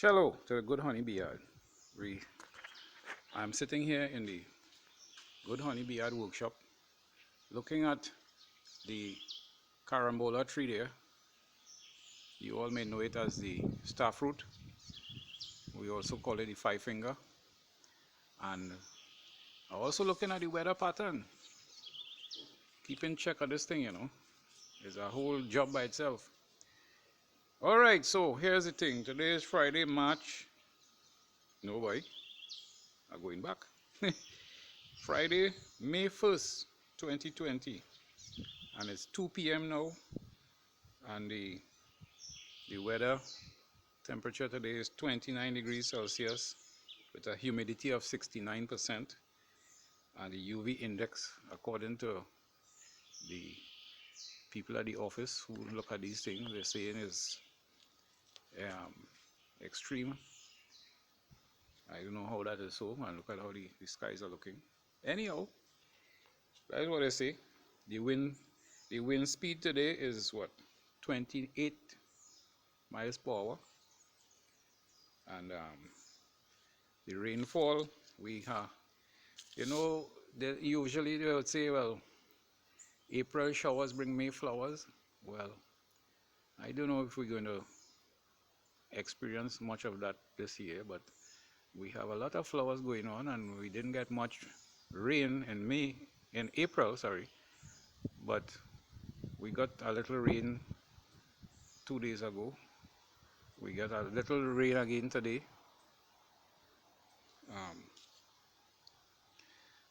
Shallow to the Good Honey Bee Yard. I'm sitting here in the Good Honey Bee Yard workshop looking at the carambola tree there. You all may know it as the star fruit. We also call it the five finger. And I'm also looking at the weather pattern. Keeping check of this thing, is a whole job by itself. Alright, so here's the thing. Today is Friday, March. No boy. I'm going back. Friday, May 1st, 2020. And it's 2 p.m. now. And the weather temperature today is 29 degrees Celsius with a humidity of 69%. And the UV index, according to the people at the office who look at these things, they're saying is extreme. I don't know how that is so, and look at how the skies are looking. Anyhow, that's what I say. The wind speed today is what? 28 miles per hour. And the rainfall, we have, usually they would say, well, April showers bring May flowers. Well, I don't know if we're going to experience much of that this year, but we have a lot of flowers going on, and we didn't get much rain in April, but we got a little rain 2 days ago. We got a little rain again today.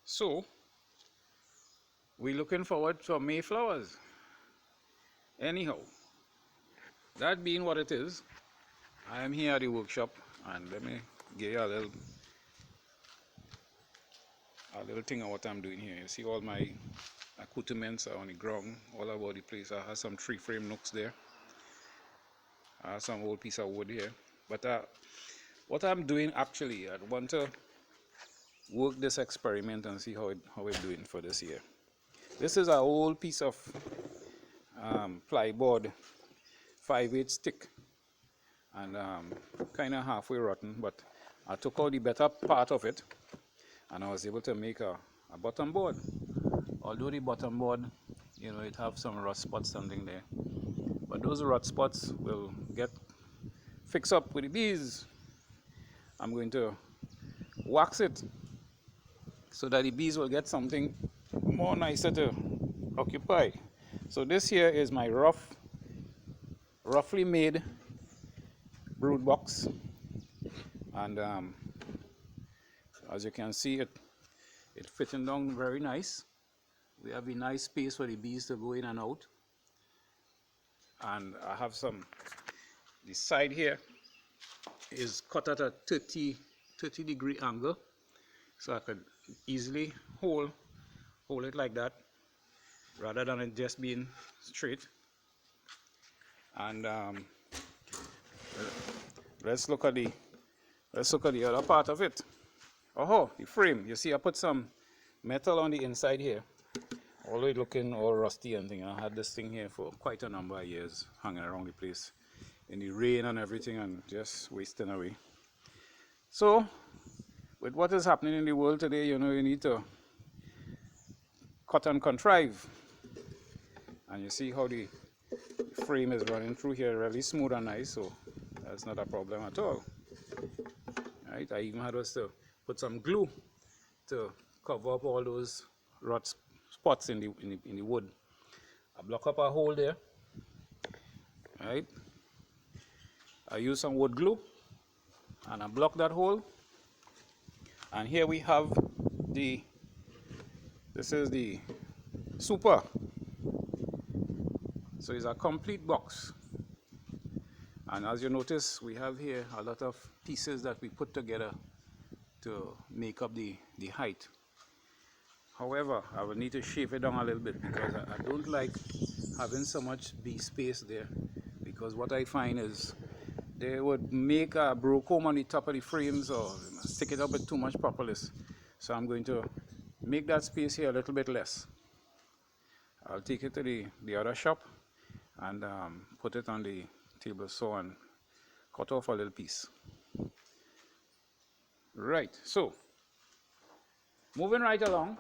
So we're looking forward to May flowers. Anyhow, that being what it is, I am here at the workshop, and let me give you a little thing of what I'm doing here. You see all my accoutrements are on the ground all over the place. I have some tree frame nooks there. I have some old piece of wood here. But what I'm doing actually, I want to work this experiment and see how it's doing for this year. This is an old piece of plyboard 5/8 stick, and kind of halfway rotten, but I took out the better part of it and I was able to make a bottom board. Although the bottom board, it have some rust spots standing there, but those rust spots will get fixed up with the bees. I'm going to wax it so that the bees will get something more nicer to occupy. So this here is my roughly made brood box, and as you can see, it fitting down very nice. We have a nice space for the bees to go in and out, and I have the side here is cut at a 30 degree angle, so I could easily hold it like that rather than it just being straight. And let's look at the other part of it. Oh, the frame. You see, I put some metal on the inside here, although it's looking all rusty and thing. I had this thing here for quite a number of years, hanging around the place in the rain and everything, and just wasting away. So, with what is happening in the world today, you need to cut and contrive. And you see how the frame is running through here really smooth and nice, so that's not a problem at all. Right? I even had us to put some glue to cover up all those rot spots in the wood. I block up a hole there. Right? I use some wood glue and I block that hole. And here we have this is the super. So it's a complete box. And as you notice, we have here a lot of pieces that we put together to make up the height. However, I will need to shave it down a little bit because I don't like having so much bee space there, because what I find is they would make a broke home on the top of the frames or stick it up with too much propolis. So I'm going to make that space here a little bit less. I'll take it to the other shop and put it on the table saw and cut off a little piece. Right, so moving right along,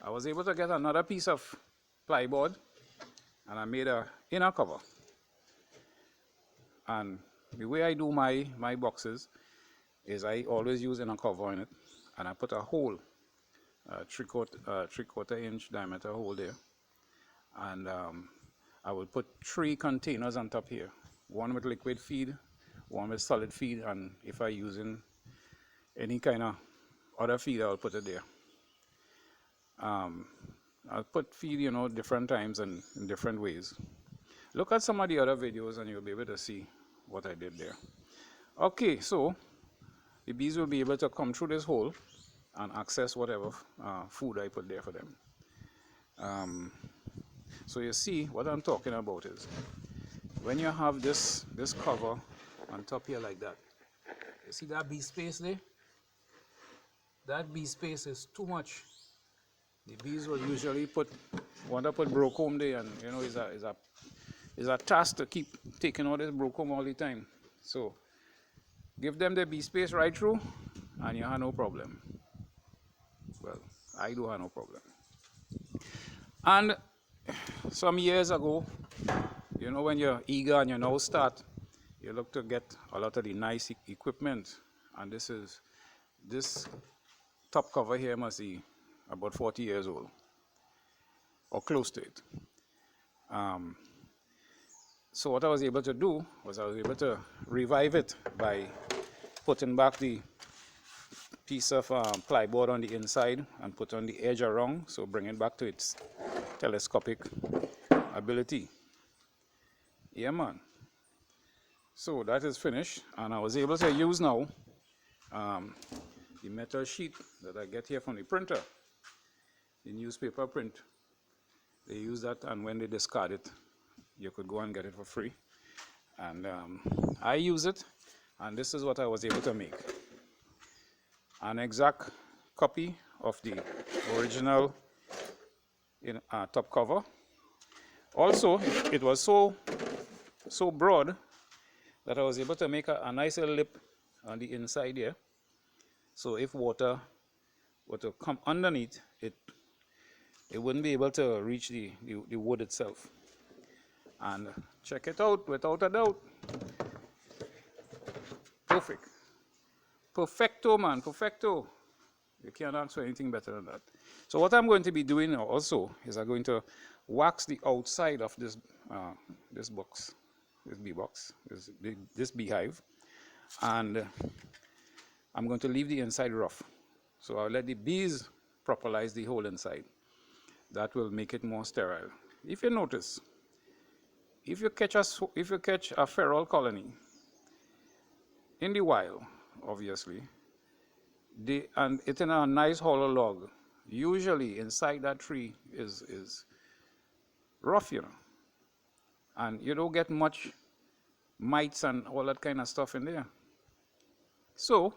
I was able to get another piece of plyboard and I made a inner cover. And the way I do my boxes is I always use inner cover in it, and I put a hole, three-quarter inch diameter hole there, and I will put 3 containers on top here, one with liquid feed, one with solid feed, and if I using any kind of other feed, I'll put it there. I'll put feed, different times and in different ways. Look at some of the other videos and you'll be able to see what I did there. Okay, so the bees will be able to come through this hole and access whatever food I put there for them. So you see what I'm talking about is when you have this cover on top here like that, you see that bee space there? That bee space is too much. The bees will usually want to put brocomb there, and it's a task to keep taking all this brocomb all the time. So give them the bee space right through and you have no problem. Well, I do have no problem. And some years ago, when you're eager and you now start, you look to get a lot of the nice equipment. And this top cover here must be about 40 years old or close to it. So what I was able to do was I was able to revive it by putting back the piece of plyboard on the inside and put on the edge around, so bring it back to its telescopic ability. Yeah, man. So that is finished, and I was able to use now the metal sheet that I get here from the printer, the newspaper print. They use that, and when they discard it, you could go and get it for free. And I use it, and this is what I was able to make. An exact copy of the original top cover. Also, it was so broad that I was able to make a nice little lip on the inside here. So if water were to come underneath, it wouldn't be able to reach the wood itself. And check it out, without a doubt. Perfect. Perfecto, man, perfecto. You can't ask for anything better than that. So what I'm going to be doing now also is I'm going to wax the outside of this box, this bee box, this beehive, and I'm going to leave the inside rough. So I'll let the bees properlize the whole inside. That will make it more sterile. If you notice, if you catch a feral colony in the wild, obviously, and it's in a nice hollow log, usually inside that tree is rough, and you don't get much mites and all that kind of stuff in there. So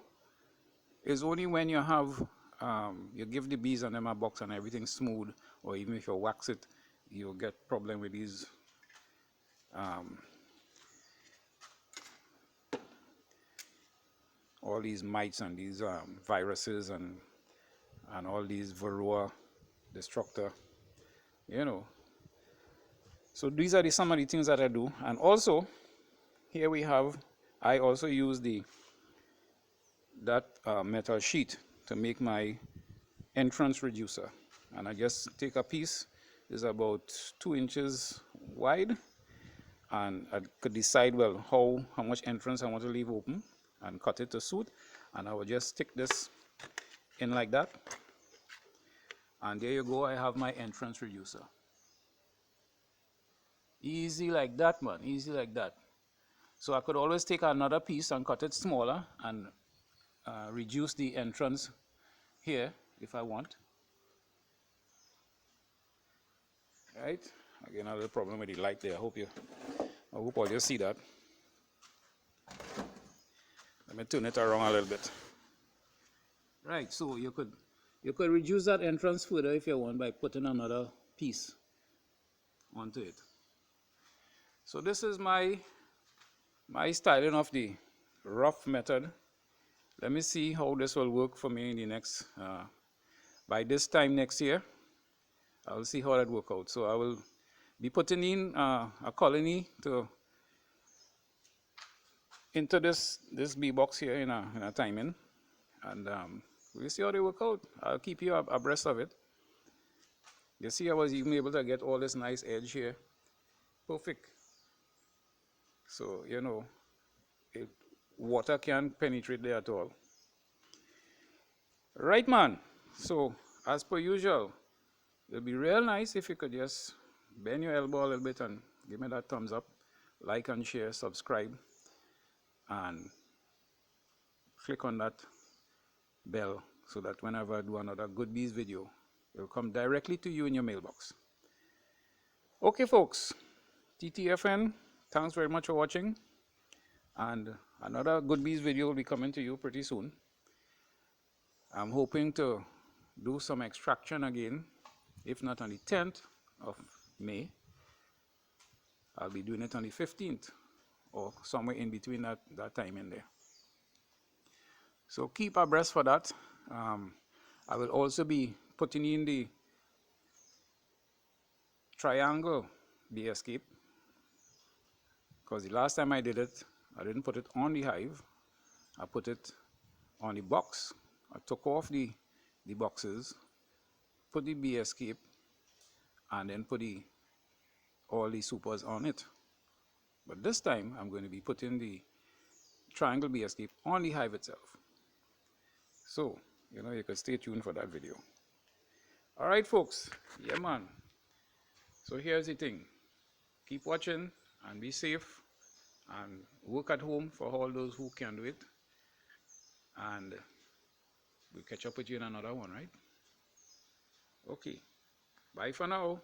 it's only when you have you give the bees and them a box and everything smooth, or even if you wax it, you'll get problem with these all these mites and these viruses and all these varroa destructor, So these are some of the things that I do. And also, here we have, I also use that metal sheet to make my entrance reducer. And I just take a piece, is about 2 inches wide, and I could decide, well, how much entrance I want to leave open and cut it to suit. And I will just stick this in like that. And there you go, I have my entrance reducer. Easy like that, man, easy like that. So I could always take another piece and cut it smaller and reduce the entrance here if I want. Right? Again, a little problem with the light there. I hope all you see that. Let me turn it around a little bit. Right, so you could reduce that entrance further if you want by putting another piece onto it. So this is my styling of the rough method Let me see how this will work for me in the next, by this time next year. I'll see how that work out. So I will be putting in a colony into this bee box here in a timing, and we'll see how they work out. I'll keep you abreast of it. You see, I was even able to get all this nice edge here, perfect. So water can't penetrate there at all. Right, man. So as per usual, it'll be real nice if you could just bend your elbow a little bit and give me that thumbs up, like and share, subscribe, and click on that bell so that whenever I do another Good Bees video, it'll come directly to you in your mailbox. Okay, folks, TTFN, thanks very much for watching, and another Good Bees video will be coming to you pretty soon. I'm hoping to do some extraction again, if not on the 10th of May. I'll be doing it on the 15th or somewhere in between that time in there. So keep abreast for that. I will also be putting in the triangle bee escape, because the last time I did it, I didn't put it on the hive. I put it on the box. I took off the boxes, put the bee escape, and then put all the supers on it. But this time, I'm going to be putting the triangle bee escape on the hive itself. So, you can stay tuned for that video. All right, folks. Yeah, man. So here's the thing. Keep watching and be safe and work at home for all those who can do it. And we'll catch up with you in another one, right? Okay. Bye for now.